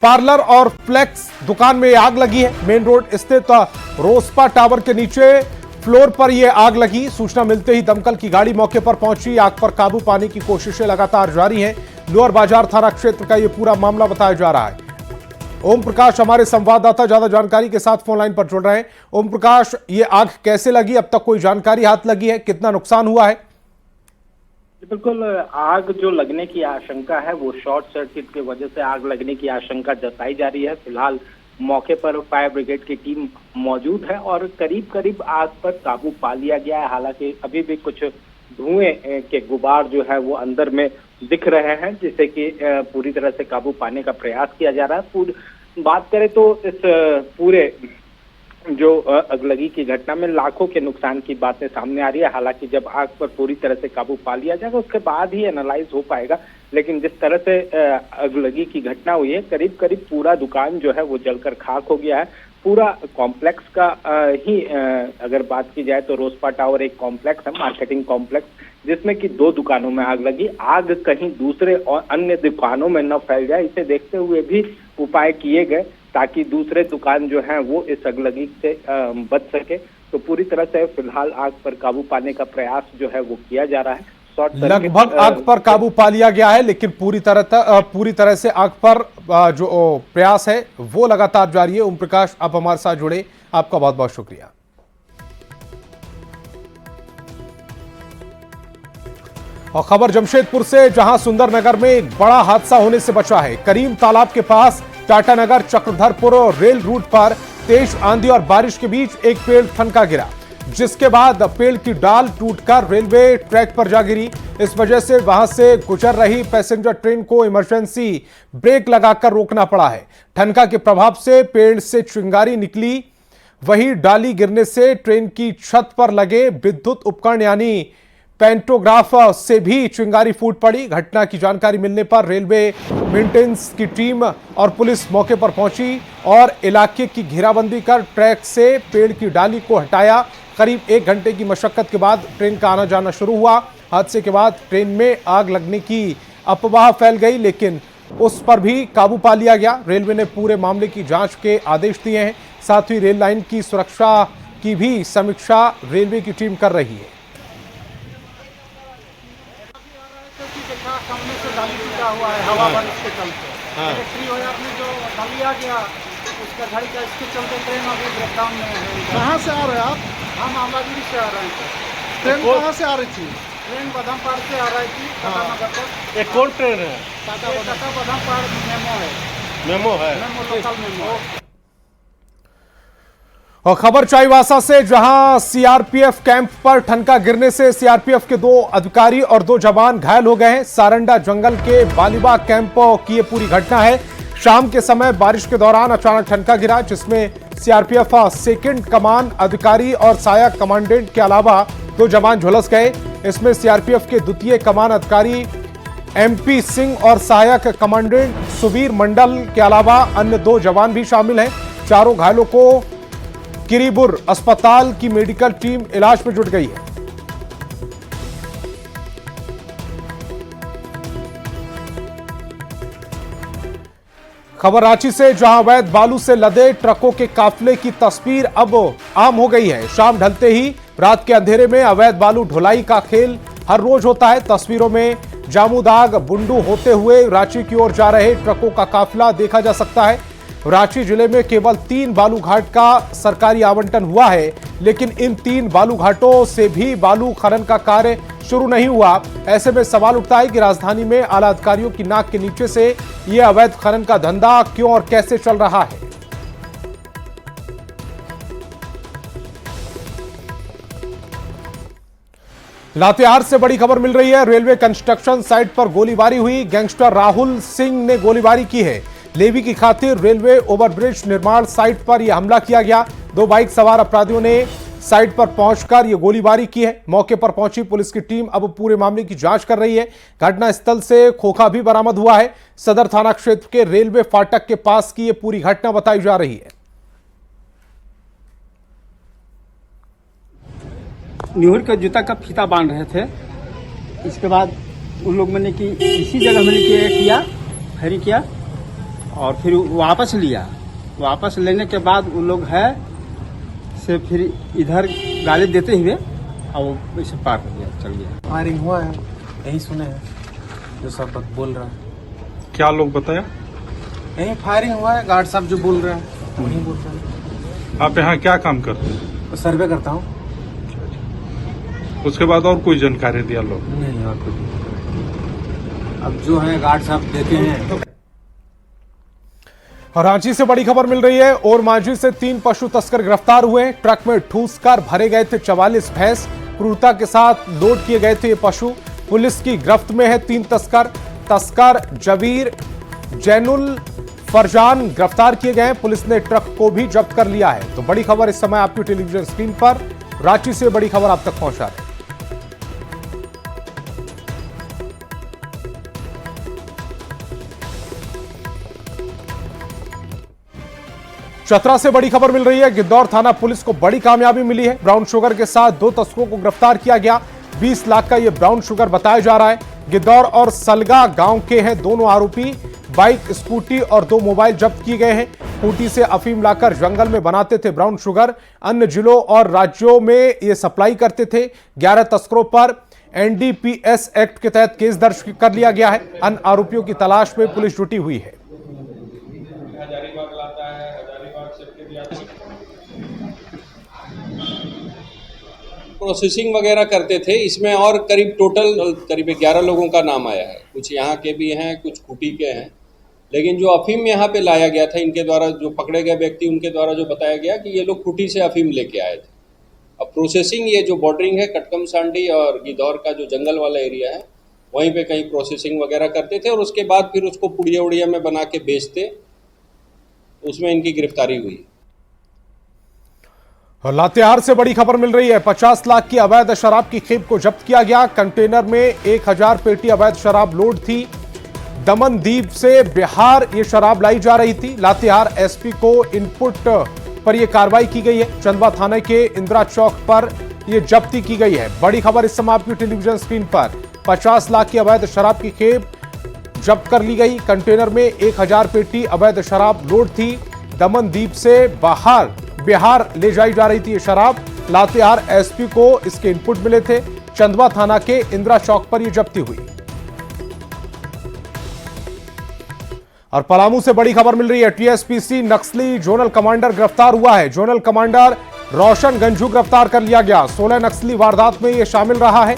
Parlour और flex दुकान में आग लगी है। मेन रोड स्थित रोस्पा टावर के नीचे फ्लोर पर यह आग लगी। सूचना मिलते ही दमकल की गाड़ी मौके पर पहुंची। आग पर काबू पाने की कोशिशें लगातार जारी हैं। लोअर बाजार थाना क्षेत्र का यह पूरा मामला बताया जा रहा है। ओम प्रकाश हमारे संवाददाता ज्यादा जानकारी के साथ फोन लाइन पर जुड़ रहे हैं। ओम प्रकाश, ये आग कैसे लगी? अब तक कोई जानकारी हाथ लगी है? कितना नुकसान हुआ है? बिल्कुल, आग जो लगने की आशंका है वो शॉर्ट सर्किट की वजह से आग लगने की आशंका जताई जा रही है। फिलहाल मौके पर फायर ब्रिगेड की टीम मौजूद है और करीब करीब आग पर काबू पा लिया गया है। हालांकि अभी भी कुछ धुएं के गुबार जो है वो अंदर में दिख रहे हैं, जिससे कि पूरी तरह से काबू पाने का प्रयास किया जा रहा है। बात करें तो इस पूरे जो अगलगी की घटना में लाखों के नुकसान की बातें सामने आ रही है। हालांकि जब आग पर पूरी तरह से काबू पा लिया जाएगा उसके बाद ही एनालाइज हो पाएगा, लेकिन जिस तरह से अगलगी की घटना हुई है, करीब करीब पूरा दुकान जो है वो जलकर खाक हो गया है। पूरा कॉम्प्लेक्स का ही अगर बात की जाए तो रोस्पा टावर एक कॉम्प्लेक्स है, मार्केटिंग कॉम्प्लेक्स, जिसमें कि 2 दुकानों में आग लगी। आग कहीं दूसरे और अन्य दुकानों में न फैल जाए, इसे देखते हुए भी उपाय किए गए ताकि दूसरे दुकान जो हैं वो इस अगलगी से बच सके। तो पूरी तरह से फिलहाल आग पर काबू पाने का प्रयास जो है वो किया जा रहा है। लगभग आग पर काबू पा लिया गया है, लेकिन पूरी तरह से आग पर जो प्रयास है वो लगातार जारी है। ओम प्रकाश, आप हमारे साथ जुड़े, आपका बहुत बहुत शुक्रिया। और खबर जमशेदपुर से, जहां सुंदरनगर में एक बड़ा हादसा होने से बचा है। करीम तालाब के पास टाटानगर चक्रधरपुर रेल रूट पर तेज आंधी और बारिश के बीच एक पेड़ ठनका गिरा, जिसके बाद पेड़ की डाल टूटकर रेलवे ट्रैक पर जा गिरी। इस वजह से वहां से गुजर रही पैसेंजर ट्रेन को इमरजेंसी ब्रेक लगाकर रोकना पड़ा है। ठनका के प्रभाव से पेड़ से चिंगारी निकली, वहीं डाली गिरने से ट्रेन की छत पर लगे विद्युत उपकरण यानी पेंटोग्राफ से भी चिंगारी फूट पड़ी। घटना की जानकारी मिलने पर रेलवे मेंटेनेंस की टीम और पुलिस मौके पर पहुंची और इलाके की घेराबंदी कर ट्रैक से पेड़ की डाली को हटाया। करीब 1 घंटे की मशक्कत के बाद ट्रेन का आना जाना शुरू हुआ। हादसे के बाद ट्रेन में आग लगने की अफवाह फैल गई, लेकिन उस पर भी काबू पा लिया गया। रेलवे ने पूरे मामले की जांच के आदेश दिए हैं। साथ ही रेल लाइन की सुरक्षा की भी समीक्षा रेलवे की टीम कर रही है। सामने से डाली टूटा हुआ है, हवा बारिश के चलते। इलेक्ट्रिक वायर में जो डाली आ गया उसका घड़ी का, इसके चलते ट्रेन अभी ब्रेकडाउन में है। कहाँ से आ रहे हैं आप? हम आमलागिरी से आ रहे हैं। ट्रेन कहाँ से आ रही थी? ट्रेन बदामपाड़ से आ रही थी टाटानगर तक। एक कौन ट्रेन है? टाटा बदामपाड़ मेमो है। मेमो है? Memo local memo. और खबर चाईबासा से, जहां सीआरपीएफ कैंप पर ठनका गिरने से सीआरपीएफ के 2 अधिकारी और 2 जवान घायल हो गए हैं। सारंडा जंगल के बालीबाग कैंप की यह पूरी घटना है। शाम के समय बारिश के दौरान अचानक ठनका गिरा, जिसमें सीआरपीएफ सेकंड कमान अधिकारी और सहायक कमांडेंट के अलावा 2 जवान झुलस गए। इसमें सीआरपीएफ के द्वितीय कमान अधिकारी एमपी सिंह और सहायक कमांडेंट सुबीर मंडल के अलावा अन्य 2 जवान भी शामिल हैं। चारों घायलों को किरीबुर अस्पताल की मेडिकल टीम इलाज में जुट गई है। खबर रांची से, जहां अवैध बालू से लदे ट्रकों के काफिले की तस्वीर अब आम हो गई है। शाम ढलते ही रात के अंधेरे में अवैध बालू ढुलाई का खेल हर रोज होता है। तस्वीरों में जामुदाग बुंडू होते हुए रांची की ओर जा रहे ट्रकों का काफिला देखा जा सकता है। रांची जिले में केवल 3 बालू घाट का सरकारी आवंटन हुआ है, लेकिन इन 3 बालू घाटों से भी बालू खनन का कार्य शुरू नहीं हुआ। ऐसे में सवाल उठता है कि राजधानी में आला अधिकारियों की नाक के नीचे से यह अवैध खनन का धंधा क्यों और कैसे चल रहा है। लातेहार से बड़ी खबर मिल रही है। रेलवे कंस्ट्रक्शन साइट पर गोलीबारी हुई। गैंगस्टर राहुल सिंह ने गोलीबारी की है। लेवी की खातिर रेलवे ओवरब्रिज निर्माण साइट पर यह हमला किया गया। 2 बाइक सवार अपराधियों ने साइट पर पहुंचकर यह गोलीबारी की है। मौके पर पहुंची पुलिस की टीम अब पूरे मामले की जांच कर रही है। घटनास्थल से खोखा भी बरामद हुआ है। सदर थाना क्षेत्र के रेलवे फाटक के पास की यह पूरी घटना बताई जा रही है। न्यूर का जूता का फीता बांध रहे थे। इसके बाद उन लोग मैंने कि इसी जगह मैंने किया फायरिंग किया और फिर वापस लिया। वापस लेने के बाद वो लोग है से फिर इधर गाली देते हुए और वो वैसे पार हो गया, चल गया। फायरिंग हुआ है, यही सुने हैं जो सब बोल रहा है। क्या लोग बताया? यही फायरिंग हुआ है, गार्ड साहब जो बोल रहे हैं वही बोल रहे हैं। आप यहाँ क्या काम करते हैं? सर्वे करता हूँ। उसके बाद और कोई जानकारी दिया लोग? नहीं और कुछ नहीं। अब जो है गार्ड साहब देते हैं। रांची से बड़ी खबर मिल रही है। और मांझी से 3 पशु तस्कर गिरफ्तार हुए। ट्रक में ठूस कर भरे गए थे 44 भैंस। क्रूरता के साथ लोड किए गए थे ये पशु। पुलिस की गिरफ्त में है 3 तस्कर जबीर जैनुल फरजान गिरफ्तार किए गए। पुलिस ने ट्रक को भी जब्त कर लिया है। तो बड़ी खबर इस समय आपकी टेलीविजन स्क्रीन पर। रांची से बड़ी खबर आप तक पहुंचा रहे हैं। चतरा से बड़ी खबर मिल रही है। गिद्धौर थाना पुलिस को बड़ी कामयाबी मिली है। ब्राउन शुगर के साथ 2 तस्करों को गिरफ्तार किया गया। 20 लाख का यह ब्राउन शुगर बताया जा रहा है। गिद्धौर और सलगा गांव के हैं दोनों आरोपी। बाइक, स्कूटी और 2 मोबाइल जब्त किए गए हैं। खूंटी से अफीम लाकर जंगल में बनाते थे ब्राउन शुगर। अन्य जिलों और राज्यों में ये सप्लाई करते थे। 11 तस्करों पर NDPS एक्ट के तहत केस दर्ज कर लिया गया है। अन्य आरोपियों की तलाश में पुलिस जुटी हुई है। प्रोसेसिंग वगैरह करते थे। इसमें और करीब 11 लोगों का नाम आया है। कुछ यहाँ के भी हैं, कुछ खूंटी के हैं। लेकिन जो अफीम यहाँ पे लाया गया था, इनके द्वारा जो पकड़े गए व्यक्ति, उनके द्वारा जो बताया गया कि ये लोग खूंटी से अफीम लेके आए थे। अब प्रोसेसिंग, ये जो बॉर्डरिंग है कटकम सांडी और गिद्धौर का जो जंगल वाला एरिया है, वहीं पे कहीं प्रोसेसिंग वगैरह करते थे और उसके बाद फिर उसको पुड़िया उड़िया में बना के बेचते। उसमें इनकी गिरफ्तारी हुई। लातेहार से बड़ी खबर मिल रही है। 50 लाख की अवैध शराब की खेप को जब्त किया गया। कंटेनर में 1000 पेटी अवैध शराब लोड थी। दमनदीप से बिहार ये शराब लाई जा रही थी। लातेहार एसपी को इनपुट पर यह कार्रवाई की गई है। चंदवा थाने के इंदिरा चौक पर यह जब्ती की गई है। बड़ी खबर इस समय आपकी टेलीविजन स्क्रीन पर। 50 लाख की अवैध शराब की खेप जब्त कर ली गई। कंटेनर में 1000 पेटी अवैध शराब लोड थी। दमनदीप से बिहार ले जाई जा रही थी ये शराब। लातेहार एसपी को इसके इनपुट मिले थे। चंदवा थाना के इंदिरा चौक पर यह जब्ती हुई। और पलामू से बड़ी खबर मिल रही है। टीएसपीसी नक्सली जोनल कमांडर गिरफ्तार हुआ है। जोनल कमांडर रोशन गंजू गिरफ्तार कर लिया गया। 16 नक्सली वारदात में यह शामिल रहा है।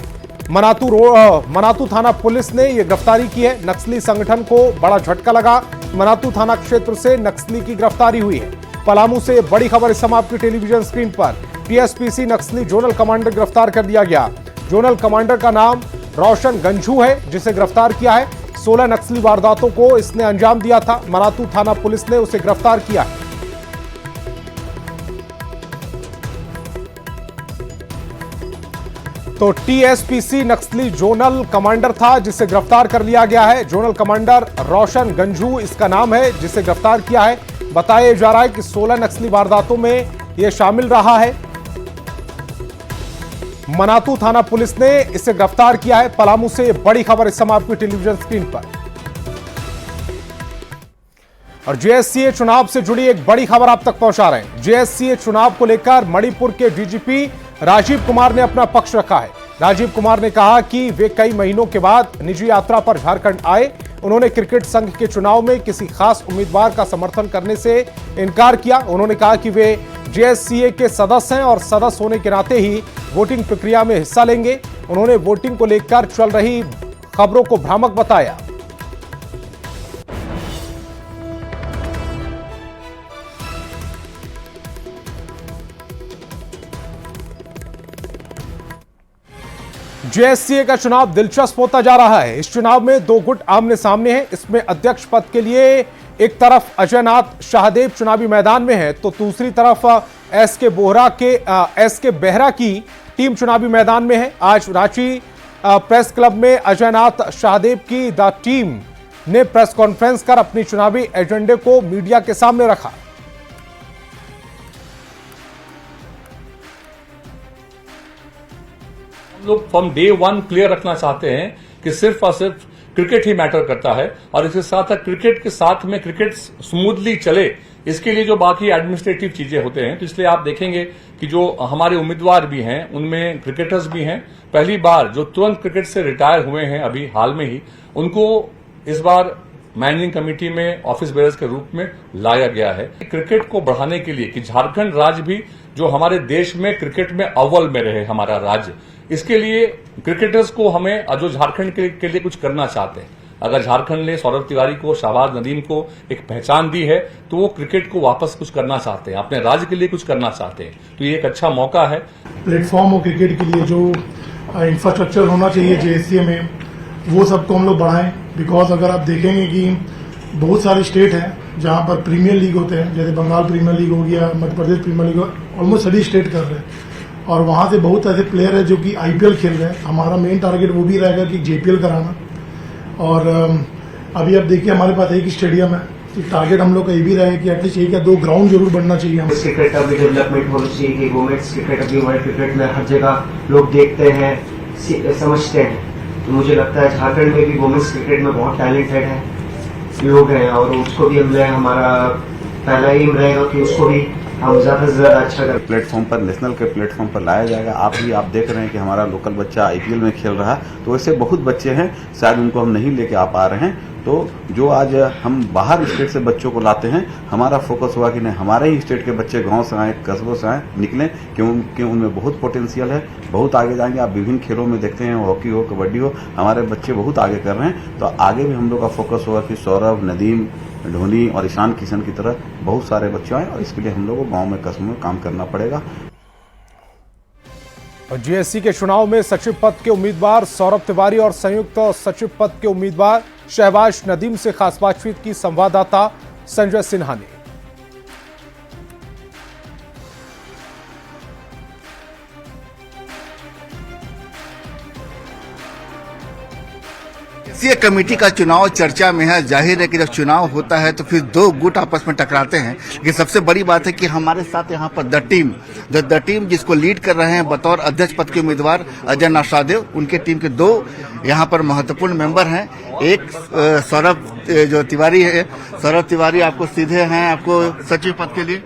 मनातू थाना पुलिस ने यह गिरफ्तारी की है। नक्सली संगठन को बड़ा झटका लगा। मनातू थाना क्षेत्र से नक्सली की गिरफ्तारी हुई है। पलामू से बड़ी खबर इस समय आपकी टेलीविजन स्क्रीन पर। टीएसपीसी नक्सली जोनल कमांडर गिरफ्तार कर दिया गया। जोनल कमांडर का नाम रोशन गंजू है, जिसे गिरफ्तार किया है। 16 नक्सली वारदातों को इसने अंजाम दिया था। मनातू थाना पुलिस ने उसे गिरफ्तार किया है। तो टीएसपीसी नक्सली जोनल कमांडर था, जिसे गिरफ्तार कर लिया गया है। जोनल कमांडर रोशन गंजू इसका नाम है, जिसे गिरफ्तार किया है। बताया जा रहा है कि 16 नक्सली वारदातों में यह शामिल रहा है। मनातू थाना पुलिस ने इसे गिरफ्तार किया है। पलामू से बड़ी खबर इस समय आपकी टेलीविजन स्क्रीन पर। और जेएससीए चुनाव से जुड़ी एक बड़ी खबर आप तक पहुंचा रहे हैं। जेएससीए चुनाव को लेकर मणिपुर के डीजीपी राजीव कुमार ने अपना पक्ष रखा है। राजीव कुमार ने कहा कि वे कई महीनों के बाद निजी यात्रा पर झारखंड आए। उन्होंने क्रिकेट संघ के चुनाव में किसी खास उम्मीदवार का समर्थन करने से इनकार किया। उन्होंने कहा कि वे जेएससीए के सदस्य हैं और सदस्य होने के नाते ही वोटिंग प्रक्रिया में हिस्सा लेंगे। उन्होंने वोटिंग को लेकर चल रही खबरों को भ्रामक बताया। जेएससीए का चुनाव दिलचस्प होता जा रहा है। इस चुनाव में 2 गुट आमने सामने हैं। इसमें अध्यक्ष पद के लिए एक तरफ अजयनाथ शाहदेव चुनावी मैदान में है, तो दूसरी तरफ एस के बेहरा की टीम चुनावी मैदान में है। आज रांची प्रेस क्लब में अजयनाथ शाहदेव की द टीम ने प्रेस कॉन्फ्रेंस कर अपनी चुनावी एजेंडे को मीडिया के सामने रखा। लोग फ्रॉम डे 1 क्लियर रखना चाहते हैं कि सिर्फ और सिर्फ क्रिकेट ही मैटर करता है। और इसके साथ साथ क्रिकेट के साथ में क्रिकेट स्मूथली चले, इसके लिए जो बाकी एडमिनिस्ट्रेटिव चीजें होते हैं, तो इसलिए आप देखेंगे कि जो हमारे उम्मीदवार भी हैं उनमें क्रिकेटर्स भी हैं। पहली बार जो तुरंत क्रिकेट से रिटायर हुए हैं अभी हाल में ही, उनको इस बार मैनेजिंग कमेटी में ऑफिस बेयर्स के रूप में लाया गया है। क्रिकेट को बढ़ाने के लिए कि झारखंड राज्य भी जो हमारे देश में क्रिकेट में अव्वल में रहे हमारा राज्य, इसके लिए क्रिकेटर्स को हमें जो झारखंड के लिए कुछ करना चाहते हैं। अगर झारखंड ने सौरभ तिवारी को, शहबाज नदीम को एक पहचान दी है तो वो क्रिकेट को वापस कुछ करना चाहते हैं, अपने राज्य के लिए कुछ करना चाहते हैं, तो ये एक अच्छा मौका है। प्लेटफॉर्म हो क्रिकेट के लिए, जो इंफ्रास्ट्रक्चर होना चाहिए जेएससीए में, वो सबको हम लोग बढ़ाएं। बिकॉज अगर आप देखेंगे कि बहुत सारे स्टेट हैं जहां पर प्रीमियर लीग होते हैं, जैसे बंगाल प्रीमियर लीग हो गया, Madhya Pradesh premiere league, almost सभी स्टेट कर रहे हैं और वहां से बहुत ऐसे प्लेयर है जो कि आईपीएल खेल रहे हैं। हमारा मेन टारगेट वो भी रहेगा कि जेपीएल कराना। और अभी आप देखिए हमारे पास एक स्टेडियम है, तो टारगेट हम लोग का ये भी रहेगा कि एटलीस्ट एक या दो ग्राउंड जरूर बनना चाहिए। हम क्रिकेट का भी डेवलपमेंट होना चाहिए कि वुमेन्स क्रिकेट अभी वर्ल्ड क्रिकेट में हर जगह लोग देखते हैं, समझते हैं। तो मुझे लगता है झारखंड में भी वुमेन्स क्रिकेट में बहुत टैलेंटेड है लोग हैं और उसको भी हमारा पहला एम रहेगा कि उसको भी हम ज्यादा से ज्यादा अच्छा करें। प्लेटफॉर्म पर, नेशनल के प्लेटफॉर्म पर लाया जाएगा। आप देख रहे हैं कि हमारा लोकल बच्चा आईपीएल में खेल रहा है, तो ऐसे बहुत बच्चे हैं, शायद उनको हम नहीं लेके आ पा रहे हैं। तो जो आज हम बाहर स्टेट से बच्चों को लाते हैं, हमारा फोकस हुआ कि नहीं, हमारे ही स्टेट के बच्चे गांव से आए, कस्बों से आए, निकलें, क्योंकि उनमें बहुत पोटेंशियल है, बहुत आगे जाएंगे। आप विभिन्न खेलों में देखते हैं, हॉकी हो, कबड्डी हो, हमारे बच्चे बहुत आगे कर रहे हैं। तो आगे भी हम लोग का फोकस होगा कि सौरभ, नदीम, धोनी और ईशान किशन की तरह बहुत सारे बच्चे आए और इसके लिए हम लोग को गाँव में, कस्बों में काम करना पड़ेगा। जीएससी के चुनाव में सचिव पद के उम्मीदवार सौरभ तिवारी और संयुक्त सचिव पद के उम्मीदवार शहबाज नदीम से खास बातचीत की संवाददाता संजय सिन्हा ने। ये कमेटी का चुनाव चर्चा में है। जाहिर है कि जब चुनाव होता है तो फिर दो गुट आपस में टकराते हैं। लेकिन सबसे बड़ी बात है कि हमारे साथ यहाँ पर द टीम जिसको लीड कर रहे हैं बतौर अध्यक्ष पद के उम्मीदवार अजय नासादेव, उनके टीम के दो यहाँ पर महत्वपूर्ण मेंबर हैं। एक सौरभ जो तिवारी है, सौरभ तिवारी आपको सीधे हैं आपको सचिव पद के लिए।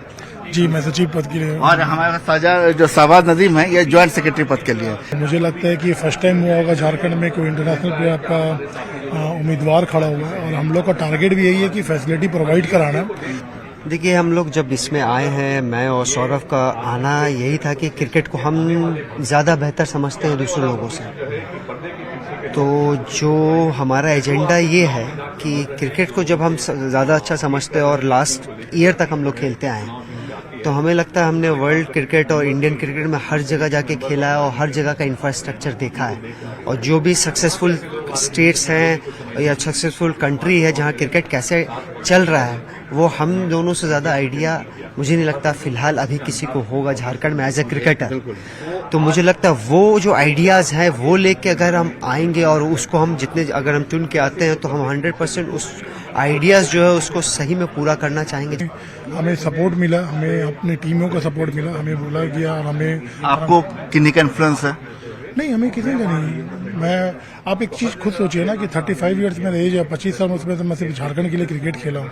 जी, मैं सचिव पद के लिए। और हमारे साझा जो शहबाज नदीम है, ये ज्वाइंट सेक्रेटरी पद के लिए। मुझे लगता है कि फर्स्ट टाइम हुआ होगा झारखंड में कोई इंटरनेशनल प्लेयर आपका उम्मीदवार खड़ा हुआ है और हम लोग का टारगेट भी यही है कि फैसिलिटी प्रोवाइड कराना। देखिए, हम लोग जब इसमें आए हैं, मैं और सौरभ का आना यही था कि क्रिकेट को हम ज्यादा बेहतर समझते हैं दूसरे लोगों से। तो जो हमारा एजेंडा ये है कि क्रिकेट को जब हम ज्यादा अच्छा समझते हैं और लास्ट ईयर तक हम लोग खेलते आए हैं, तो हमें लगता है हमने वर्ल्ड क्रिकेट और इंडियन क्रिकेट में हर जगह जाके खेला है और हर जगह का इंफ्रास्ट्रक्चर देखा है। और जो भी सक्सेसफुल स्टेट्स हैं या सक्सेसफुल कंट्री है जहां क्रिकेट कैसे चल रहा है, वो हम दोनों से ज़्यादा आइडिया मुझे नहीं लगता फिलहाल अभी किसी को होगा झारखंड में एज ए क्रिकेटर। तो मुझे लगता है वो जो आइडियाज़ हैं वो लेके अगर हम आएंगे और उसको हम अगर हम चुन के आते हैं तो हम 100% उस आइडियाज़ जो है उसको सही में पूरा करना चाहेंगे। हमें सपोर्ट मिला, हमें अपनी टीमों का सपोर्ट मिला, हमें बोला गया और हमें। आपको किन्हीं का इन्फ्लुएंस है? नहीं, हमें किसी का नहीं। आप एक चीज खुद सोचिए ना कि 35 ईयर्स में एज है, 25 साल उसमें से मैं सिर्फ झारखंड के लिए क्रिकेट खेला हूँ।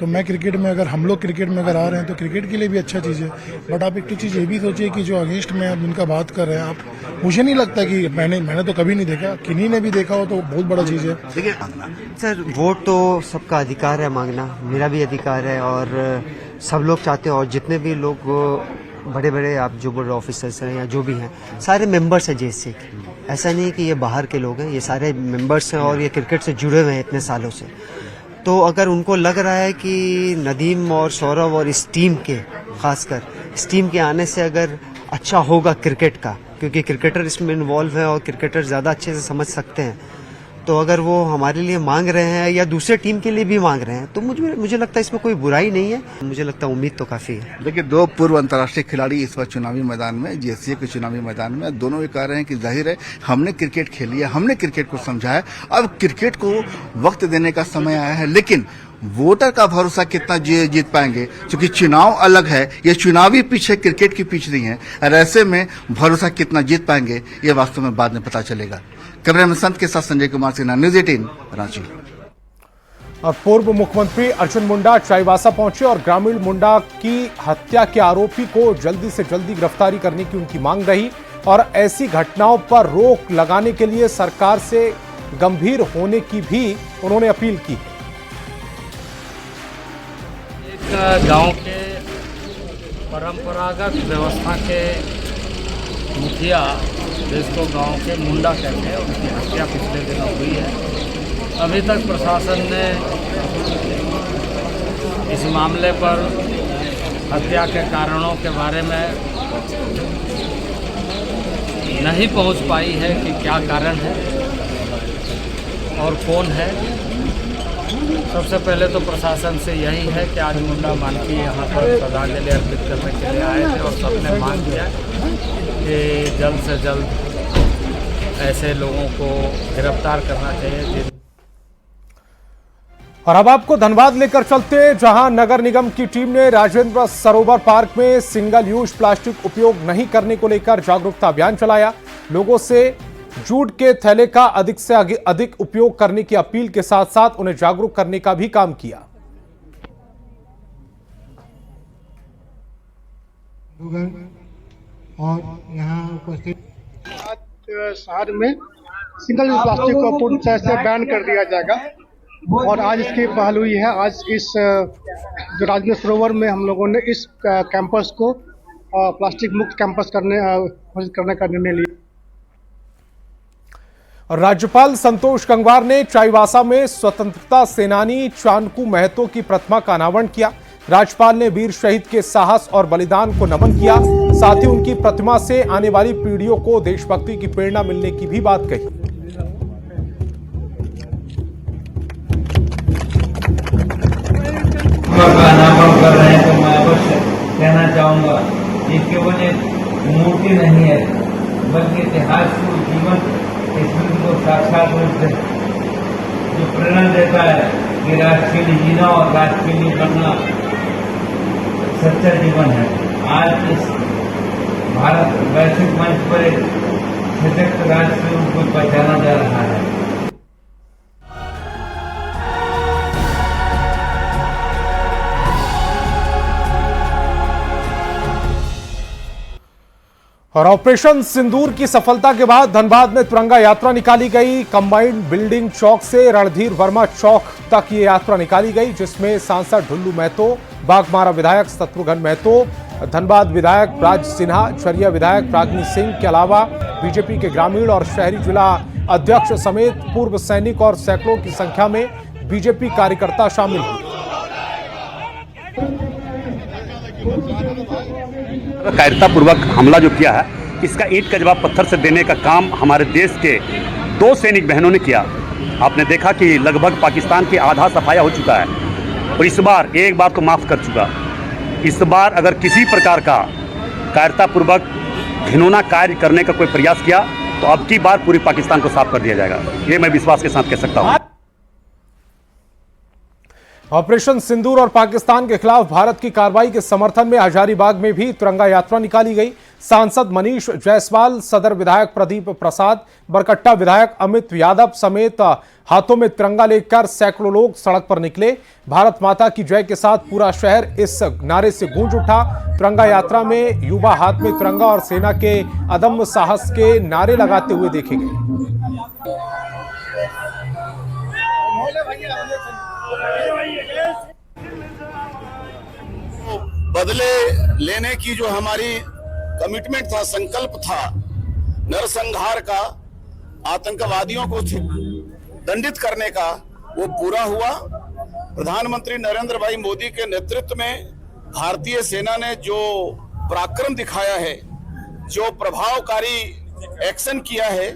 तो मैं क्रिकेट में अगर हम लोग क्रिकेट में अगर आ रहे हैं तो क्रिकेट के लिए भी अच्छा चीज़ है। बट आप एक चीज़ ये भी सोचिए कि जो अगेंस्ट में आप जिनका बात कर रहे हैं, आप मुझे नहीं लगता कि मैंने तो कभी नहीं देखा, किन्हीं ने भी देखा हो तो बहुत बड़ा चीज़ है। देखिए सर, वोट तो सबका अधिकार है मांगना, मेरा भी अधिकार है और सब लोग चाहते हैं। और जितने भी लोग बड़े बड़े आप जो बड़े ऑफिसर्स हैं या जो भी हैं, सारे मेंबर्स हैं जेएससी के। ऐसा नहीं कि ये बाहर के लोग हैं, ये सारे मेंबर्स हैं और ये क्रिकेट से जुड़े हुए हैं इतने सालों से। तो अगर उनको लग रहा है कि नदीम और सौरभ और इस टीम के, खासकर इस टीम के आने से अगर अच्छा होगा क्रिकेट का, क्योंकि क्रिकेटर इसमें इन्वॉल्व है और क्रिकेटर ज़्यादा अच्छे से समझ सकते हैं, तो अगर वो हमारे लिए मांग रहे हैं या दूसरे टीम के लिए भी मांग रहे हैं तो मुझे लगता है इसमें कोई बुराई नहीं है। मुझे लगता है उम्मीद तो काफ़ी है। देखिए, दो पूर्व अंतर्राष्ट्रीय खिलाड़ी इस बार चुनावी मैदान में, जेएससी के चुनावी मैदान में, दोनों ये कह रहे हैं कि जाहिर है हमने क्रिकेट खेली है, हमने क्रिकेट को समझा है, अब क्रिकेट को वक्त देने का समय आया है। लेकिन वोटर का भरोसा कितना जीत पाएंगे, क्योंकि चुनाव अलग है, ये चुनावी पिच है, क्रिकेट की पिच नहीं है। और ऐसे में भरोसा कितना जीत पाएंगे ये वास्तव में बाद में पता चलेगा। कैमरामैन संत के साथ संजय कुमार सिन्हा, न्यूज 18 रांची। और पूर्व मुख्यमंत्री अर्जुन मुंडा चाईबासा पहुंचे और ग्रामीण मुंडा की हत्या के आरोपी को जल्दी से जल्दी गिरफ्तारी करने की उनकी मांग रही और ऐसी घटनाओं पर रोक लगाने के लिए सरकार से गंभीर होने की भी उन्होंने अपील की। एक गांव के परंपरागत व्यवस्था के मुखिया, जिसको गांव के मुंडा कहते हैं, उनकी हत्या पिछले दिनों हुई है। अभी तक प्रशासन ने इस मामले पर हत्या के कारणों के बारे में नहीं पहुंच पाई है कि क्या कारण है और कौन है। सबसे पहले तो प्रशासन से यही है कि आज मुंडा मानकी यहाँ पर श्रद्धांजलि अर्पित करने के लिए आए थे और सबने मांग किया कि जल्द से जल्द ऐसे लोगों को गिरफ्तार करना चाहिए। और अब आपको धनबाद लेकर चलते हैं, जहां नगर निगम की टीम ने राजेंद्र सरोवर पार्क में सिंगल यूज प्लास्टिक उपयोग नहीं करने को लेकर जागरूकता अभियान चलाया। लोगों से जूट के थैले का अधिक से अधिक उपयोग करने की अपील के साथ साथ उन्हें जागरूक करने का भी काम किया। और यहाँ उपस्थित आज शहर में सिंगल यूज प्लास्टिक को पूर्ण तरह से बैन कर दिया जाएगा और आज इसकी पहल हुई है। आज इस जो राजेंद्र सरोवर में हम लोगों ने इस कैंपस को प्लास्टिक मुक्त कैंपस करने का निर्णय लिया। और राज्यपाल संतोष गंगवार ने चाईबासा में स्वतंत्रता सेनानी चानकू महतो की प्रतिमा का अनावरण किया। राज्यपाल ने वीर शहीद के साहस और बलिदान को नमन किया, साथ ही उनकी प्रतिमा से आने वाली पीढ़ियों को देशभक्ति की प्रेरणा मिलने की भी बात कही। कर रहे हैं तो मैं अवश्य कहना चाहूँगा ये केवल एक मूर्ति नहीं है, बल्कि इतिहास को जीवन स्मृति को साक्षात रूप से जो प्रेरणा देता है कि राष्ट्र के लिए जीना और राष्ट्र के लिए बनना सच्चा जीवन है। आज इस भारत वैश्विक मंच पर एक सशक्त राष्ट्र के रूप में पहचाना जा रहा है। और ऑपरेशन सिंदूर की सफलता के बाद धनबाद में तिरंगा यात्रा निकाली गई। कंबाइंड बिल्डिंग चौक से रणधीर वर्मा चौक तक ये यात्रा निकाली गई, जिसमें सांसद ढुल्लू महतो, बाघमारा विधायक शत्रुघ्न महतो, धनबाद विधायक ब्राज सिन्हा, चरिया विधायक प्राग्नि सिंह के अलावा बीजेपी के ग्रामीण और शहरी जिला अध्यक्ष समेत पूर्व सैनिक और सैकड़ों की संख्या में बीजेपी कार्यकर्ता शामिल हुए। कायरतापूर्वक हमला जो किया है, इसका ईंट का जवाब पत्थर से देने का काम हमारे देश के 2 सैनिक बहनों ने किया। आपने देखा कि लगभग पाकिस्तान की आधा सफाया हो चुका है और इस बार एक बार तो माफ कर चुका। इस बार अगर किसी प्रकार का कायरतापूर्वक घिनौना कार्य करने का कोई प्रयास किया तो अब की बार पूरी पाकिस्तान को साफ कर दिया जाएगा, ये मैं विश्वास के साथ कह सकता हूँ। ऑपरेशन सिंदूर और पाकिस्तान के खिलाफ भारत की कार्रवाई के समर्थन में हजारीबाग में भी तिरंगा यात्रा निकाली गई। सांसद मनीष जायसवाल, सदर विधायक प्रदीप प्रसाद, बरकट्टा विधायक अमित यादव समेत हाथों में तिरंगा लेकर सैकड़ों लोग सड़क पर निकले। भारत माता की जय के साथ पूरा शहर इस नारे से गूंज उठा। तिरंगा यात्रा में युवा हाथ में तिरंगा और सेना के अदम्य साहस के नारे लगाते हुए देखे गए। बदले लेने की जो हमारी कमिटमेंट था, संकल्प था नरसंहार का, आतंकवादियों को दंडित करने का, वो पूरा हुआ। प्रधानमंत्री नरेंद्र भाई मोदी के नेतृत्व में भारतीय सेना ने जो पराक्रम दिखाया है, जो प्रभावकारी एक्शन किया है,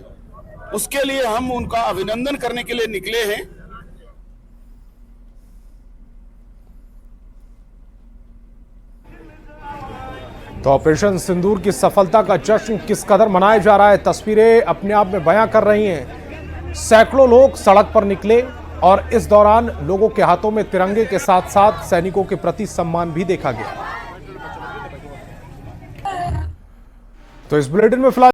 उसके लिए हम उनका अभिनंदन करने के लिए निकले हैं। तो ऑपरेशन सिंदूर की सफलता का जश्न किस कदर मनाया जा रहा है, तस्वीरें अपने आप में बयां कर रही हैं। सैकड़ों लोग सड़क पर निकले और इस दौरान लोगों के हाथों में तिरंगे के साथ साथ सैनिकों के प्रति सम्मान भी देखा गया। तो इस बुलेटिन में फिलहाल